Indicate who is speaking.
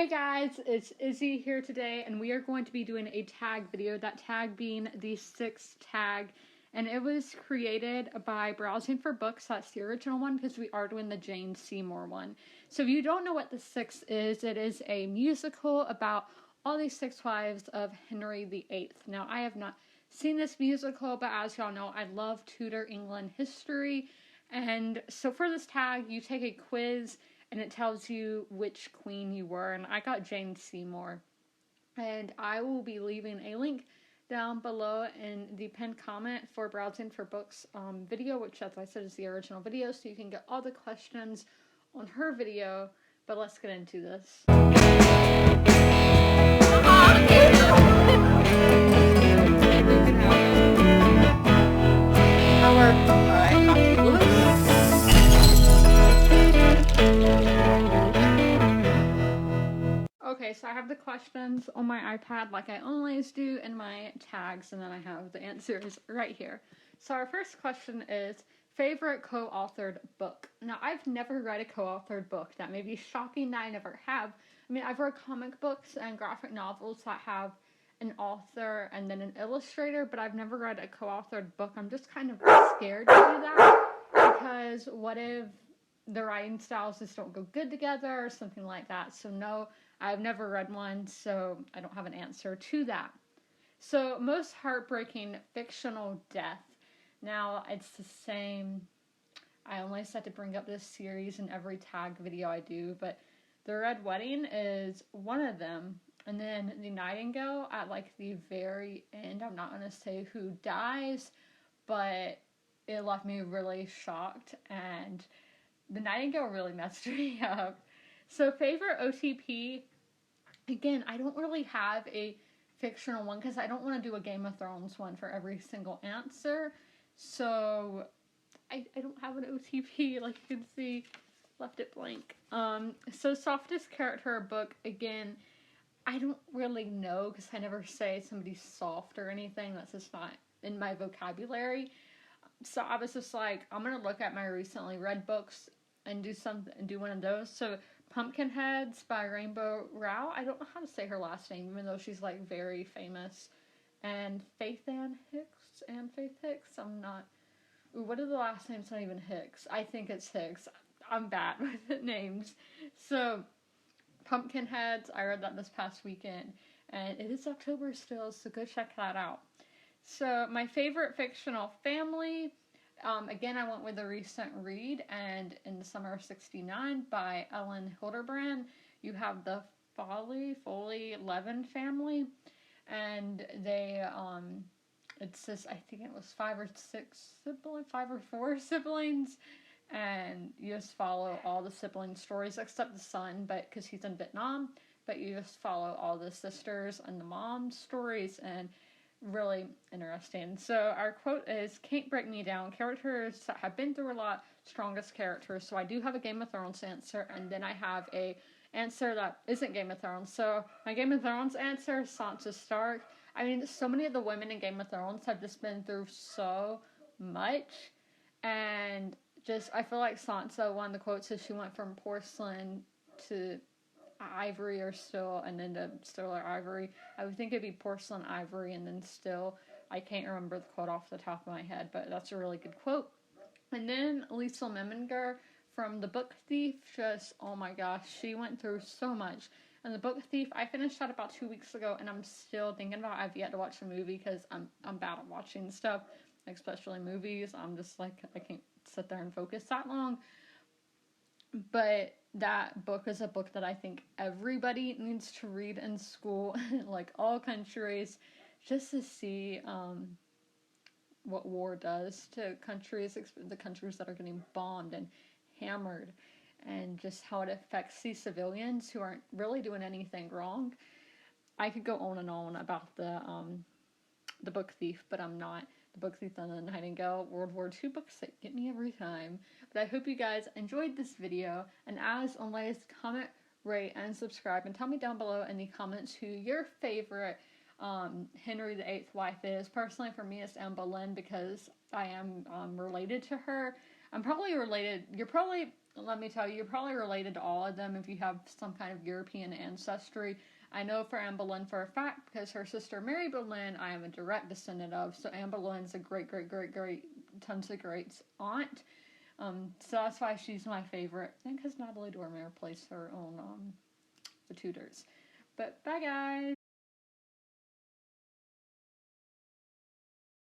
Speaker 1: Hey guys, it's Izzy here today, and we are going to be doing a tag video, that tag being the 6th tag, and it was created by Browsing for Books. That's the original one, because we are doing the Jane Seymour one. So if you don't know what the 6th is, it is a musical about all these 6 wives of Henry VIII. Now, I have not seen this musical, but as y'all know, I love Tudor England history, and so for this tag, you take a quiz, and it tells you which queen you were, and I got Jane Seymour. And I will be leaving a link down below in the pinned comment for Browsing for Books video, which, as I said, is the original video, so you can get all the questions on her video. But let's get into this. Okay, so I have the questions on my iPad like I always do, and my tags, and then I have the answers right here. So our first question is, favorite co-authored book? Now, I've never read a co-authored book. That may be shocking that I never have. I mean, I've read comic books and graphic novels that have an author and then an illustrator, but I've never read a co-authored book. I'm just kind of scared to do that, because what if the writing styles just don't go good together or something like that? So no, I've never read one, so I don't have an answer to that. So, most heartbreaking fictional death. Now, it's the same. I only said to bring up this series in every tag video I do, but The Red Wedding is one of them. And then The Nightingale at like the very end. I'm not going to say who dies, but it left me really shocked, and The Nightingale really messed me up. So, favorite OTP. Again, I don't really have a fictional one because I don't want to do a Game of Thrones one for every single answer. So I don't have an OTP, like you can see, left it blank. So softest character book, again, I don't really know because I never say somebody's soft or anything. That's just not in my vocabulary. So I was just like, I'm going to look at my recently read books and do one of those. So Pumpkinheads by Rainbow Rowell. I don't know how to say her last name, even though she's like very famous. And Faith Hicks. I'm not. Ooh, what are the last names? Not even Hicks. I think it's Hicks. I'm bad with names. So Pumpkinheads. I read that this past weekend, and it is October still, so go check that out. So my favorite fictional family. Again, I went with a recent read, and in the summer of '69 by Ellen Hilderbrand, you have the Foley Levin family, and they, it's just, I think it was 5 or 4 siblings, and you just follow all the sibling stories, except the son, but because he's in Vietnam, but you just follow all the sisters and the mom's stories, and really interesting. So our quote is, can't break me down. Characters that have been through a lot, strongest characters. So I do have a Game of Thrones answer, and then I have a answer that isn't Game of Thrones. So my Game of Thrones answer is Sansa Stark. I mean, so many of the women in Game of Thrones have just been through so much, and just, I feel like Sansa, one of the quotes is she went from porcelain to ivory or still, and then to still or ivory. I would think it'd be porcelain, ivory, and then still. I can't remember the quote off the top of my head, but that's a really good quote. And then Liesl Meminger from The Book Thief, just, oh my gosh, she went through so much. And The Book Thief, I finished that about 2 weeks ago, and I'm still thinking about it. I've yet to watch the movie because I'm bad at watching stuff, especially movies. I'm just like, I can't sit there and focus that long. But that book is a book that I think everybody needs to read in school, like all countries, just to see what war does to countries, the countries that are getting bombed and hammered, and just how it affects these civilians who aren't really doing anything wrong. I could go on and on about the Book Thief, but I'm not. The Book Thief and the Nightingale, World War II books that get me every time. But I hope you guys enjoyed this video, and as always, comment, rate, and subscribe, and tell me down below in the comments who your favorite Henry VIII wife is. Personally, for me, it's Anne Boleyn, because I am related to her. I'm probably related, you're probably let me tell you, you're probably related to all of them if you have some kind of European ancestry. I know for Anne Boleyn for a fact because her sister Mary Boleyn I am a direct descendant of, so Anne Boleyn's a great, tons of greats aunt. So that's why she's my favorite, and because Natalie Dormer plays her own The Tudors. But bye guys!